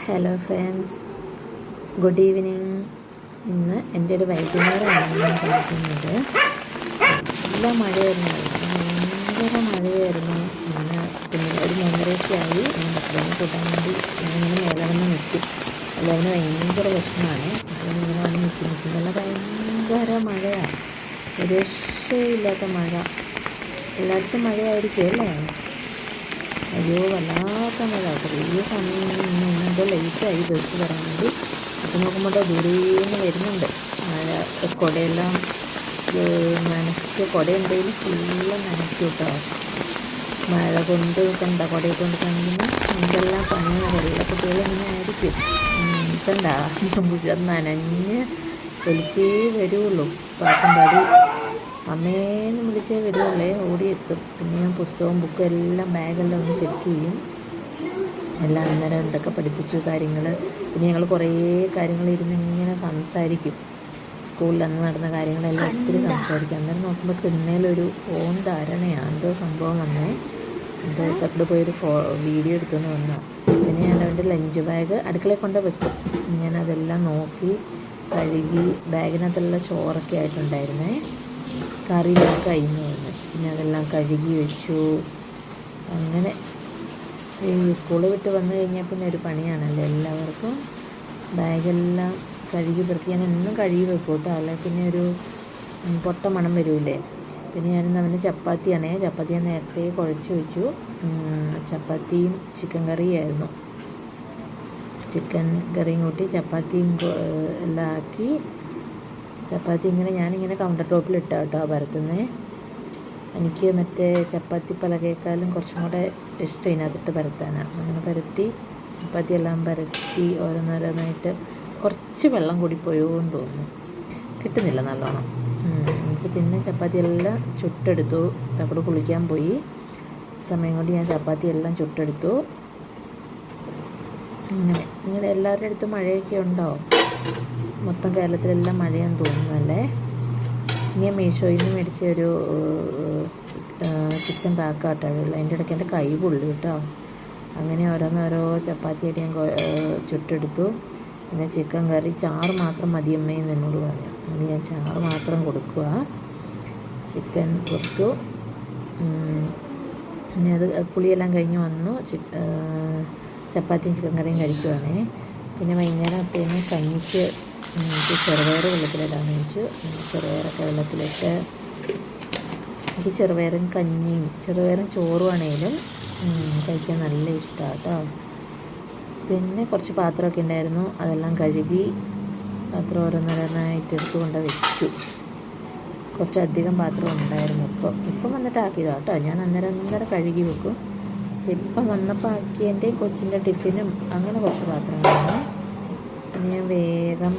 Hello friends, good evening. ഇന്ന് എൻ്റെ ഒരു വൈകുന്നേരമാണ് ഞാൻ കാണിക്കുന്നത്. നല്ല മഴയായിരുന്നു, ഭയങ്കര മഴയായിരുന്നു. പിന്നെ ഒരു 3:30 ആയി. ഞാൻ ഹസ്ബൻഡിനെ കൂട്ടാൻ വേണ്ടി ഞാനിങ്ങനെ മേലെ വന്ന് നിൽക്കും. എല്ലാവരും ഭയങ്കര വിഷമമാണ്. ഇങ്ങനെ വന്ന് നിൽക്കും. നല്ല ഭയങ്കര മഴയാണ്, ഒരു രക്ഷയില്ലാത്ത മഴ. എല്ലായിടത്തും മഴയായിരിക്കും അല്ലേ? അയ്യോ, വല്ലാത്ത മഴ. കുറേ സമയം നിന്നുമ്പോൾ ലേറ്റായി ബസ് വരാൻ വേണ്ടി. അപ്പോൾ നോക്കുമ്പോൾ ദൂരേന്ന് വരുന്നുണ്ട് മഴ. കുടയെല്ലാം നനച്ച്, കുടയുണ്ടെങ്കിൽ ഫുള്ള് നനച്ചു കേട്ടോ. മഴ കൊണ്ട് കണ്ട കുടയെ കൊണ്ട് കാണിക്കുന്ന എന്തെല്ലാം പണിയാണ്. കുട്ടികൾ ഇങ്ങനെ ആയിരിക്കും. കണ്ട മുഴുവൻ നനഞ്ഞ് വലിച്ചേ വരുള്ളൂ. പാട്ടും പാടി അമ്മേന്ന് വിളിച്ചേ വരുള്ളേ, ഓടിയെത്തും. പിന്നെ ഞാൻ പുസ്തകവും ബുക്കും എല്ലാം ബാഗെല്ലാം ഒന്ന് ചെക്ക് ചെയ്യും. എല്ലാം അന്നേരം എന്തൊക്കെ പഠിപ്പിച്ചു കാര്യങ്ങൾ. പിന്നെ ഞങ്ങൾ കുറേ കാര്യങ്ങൾ ഇരുന്ന് ഇങ്ങനെ സംസാരിക്കും. സ്കൂളിൽ അന്ന് നടന്ന കാര്യങ്ങളെല്ലാം ഒത്തിരി സംസാരിക്കും. അന്നേരം നോക്കുമ്പോൾ തിണ്ണയിലൊരു ഫോൺ ധാരണയാണ്, എന്തോ സംഭവം വന്നേ. എൻ്റെ തട്ടിൽ പോയൊരു വീഡിയോ എടുത്തുകൊണ്ട് വന്നതാണ്. പിന്നെ ഞാൻ അവൻ്റെ ലഞ്ച് ബാഗ് അടുക്കളയിൽ കൊണ്ട് വെക്കും. ഞാനതെല്ലാം നോക്കി കഴുകി. ബാഗിനകത്തുള്ള ചോറൊക്കെ ആയിട്ടുണ്ടായിരുന്നേ, കറിയിലൊക്കെ കഴിഞ്ഞു വന്ന്. പിന്നെ അതെല്ലാം കഴുകി വെച്ചു. അങ്ങനെ ഈ സ്കൂളിൽ വിട്ട് വന്നു കഴിഞ്ഞാൽ പിന്നെ ഒരു പണിയാണല്ലോ എല്ലാവർക്കും. ബാഗെല്ലാം കഴുകി പെറുക്കി ഞാൻ എന്നും കഴുകി വെക്കും കേട്ടോ, അല്ലെങ്കിൽ പിന്നെ ഒരു പൊട്ട മണം വരില്ലേ. പിന്നെ ഞാനിന്ന് അവന് ചപ്പാത്തിയാണേ. ചപ്പാത്തി ഞാൻ നേരത്തെ കുഴച്ച് വെച്ചു. ചപ്പാത്തിയും ചിക്കൻ കറിയായിരുന്നു. ചിക്കൻ കറിയും കൂട്ടി ചപ്പാത്തിയും എല്ലാം ആക്കി. ചപ്പാത്തി ഞാനിങ്ങനെ കൗണ്ടർ ടോപ്പിൽ ഇട്ടാ കേട്ടോ പരത്തുന്നത്. എനിക്ക് മറ്റേ ചപ്പാത്തി പലകയേക്കാളും കുറച്ചും കൂടെ ഇഷ്ടം ഇതിനകത്തിട്ട് പരത്താനാണ്. അങ്ങനെ പരത്തി ചപ്പാത്തി എല്ലാം പരത്തി ഓരോന്നോരോന്നായിട്ട്. കുറച്ച് വെള്ളം കൂടിപ്പോയോ എന്ന് തോന്നുന്നു, കിട്ടുന്നില്ല നല്ലോണം. എന്നിട്ട് പിന്നെ ചപ്പാത്തി എല്ലാം ചുട്ടെടുത്തു. തക്കോട് കുളിക്കാൻ പോയി. സമയം കൊണ്ട് ഞാൻ ചപ്പാത്തി എല്ലാം ചുട്ടെടുത്തു. അങ്ങനെ നിങ്ങളുടെ എല്ലാവരുടെ അടുത്ത് മഴയൊക്കെ ഉണ്ടോ? മൊത്തം കേരളത്തിലെല്ലാം മഴയാന്ന് തോന്നുന്നല്ലേ. ഞാൻ മീഷോയിൽ നിന്ന് മേടിച്ച ഒരു ചിക്കൻ താക്കാട്ടോ ഉള്ളു. അതിൻ്റെ ഇടയ്ക്ക് എൻ്റെ കൈ പൊള്ളി കേട്ടോ. അങ്ങനെ ഓരോന്നോരോ ചപ്പാത്തിയായിട്ട് ഞാൻ ചുട്ടെടുത്തു. പിന്നെ ചിക്കൻ കറി ചാറ് മാത്രം മതി അമ്മയെന്ന് എന്നോട് പറഞ്ഞു. അങ്ങനെ ഞാൻ ചാറ് മാത്രം കൊടുക്കുക. ചിക്കൻ കൊടുത്തു. പിന്നെ അത് കുളിയെല്ലാം കഴിഞ്ഞ് വന്നു. ചപ്പാത്തിയും ചിക്കൻ കറിയും കഴിക്കുവാണേ. പിന്നെ വൈകുന്നേരത്തേന് കഞ്ഞിക്ക് ചെറുപയർ വെള്ളത്തിലിടാന്ന് വെച്ചു. ചെറുപയറൊക്കെ വെള്ളത്തിലിട്ട് എനിക്ക് ചെറുപയറും കഞ്ഞിയും ചെറുപയറും ചോറുമാണേലും കഴിക്കാൻ നല്ല ഇഷ്ടമാണ് കേട്ടോ. പിന്നെ കുറച്ച് പാത്രമൊക്കെ ഉണ്ടായിരുന്നു, അതെല്ലാം കഴുകി പാത്രം ഓരോന്നോരോന്നായിട്ട് എടുത്തുകൊണ്ട് വെച്ചു. കുറച്ചധികം പാത്രം ഉണ്ടായിരുന്നു. ഇപ്പം വന്നിട്ട് ആക്കിയതാണ് കേട്ടോ. ഞാൻ അന്നേരം കഴുകി വെക്കും. ഇപ്പം വന്നപ്പോൾ ആക്കിയതിൻ്റെ കൊച്ചിൻ്റെ ടിഫിനും അങ്ങനെ കുറച്ച് പാത്രങ്ങളാണ്. പിന്നെ ഞാൻ വേഗം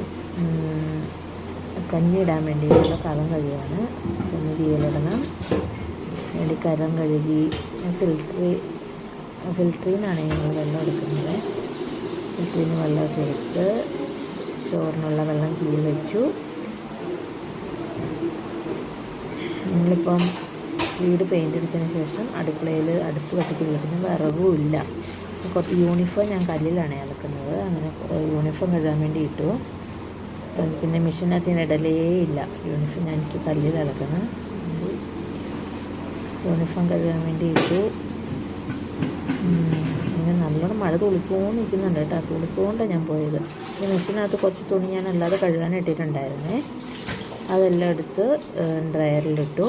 കഞ്ഞി ഇടാൻ വേണ്ടിയിട്ടുള്ള കലം കഴുകുകയാണ്. കഞ്ഞി തീയിലിടണം വേണ്ടി കലം കഴുകി. ഫിൽറ്ററിൽ നിന്നാണ് ഞങ്ങൾ വെള്ളം എടുക്കുന്നത്. ഫിൽറ്ററിൽ നിന്ന് വെള്ളമൊക്കെ എടുത്ത് ചോറിനുള്ള വെള്ളം തീയിൽ വെച്ചു. ഞങ്ങളിപ്പം വീട് പെയിൻ്റ് അടിച്ചതിന് ശേഷം അടുക്കളയിൽ അടുപ്പ് കത്തിക്കുന്നില്ല. പിന്നെ വിറകും ഇല്ല. കുറച്ച് യൂണിഫോം ഞാൻ കല്ലിലാണ് അലക്കുന്നത്. അങ്ങനെ യൂണിഫോം കഴുകാൻ വേണ്ടി ഇട്ടു. പിന്നെ മെഷീനകത്ത് ഞാൻ ഇടലേ ഇല്ല. യൂണിഫോം എനിക്ക് കല്ലിൽ അലക്കണം. യൂണിഫോം കഴുകാൻ വേണ്ടി ഇട്ടു. ഇങ്ങനെ നല്ലോണം മഴ തുളിപ്പോന്ന് നിൽക്കുന്നുണ്ട് കേട്ടോ. തുളിപ്പോണ്ടാണ് ഞാൻ പോയത്. പിന്നെ മെഷീനകത്ത് കുറച്ച് തുണി ഞാൻ അല്ലാതെ കഴുകാൻ ഇട്ടിട്ടുണ്ടായിരുന്നേ. അതെല്ലാം എടുത്ത് ഡ്രയറിലിട്ടു.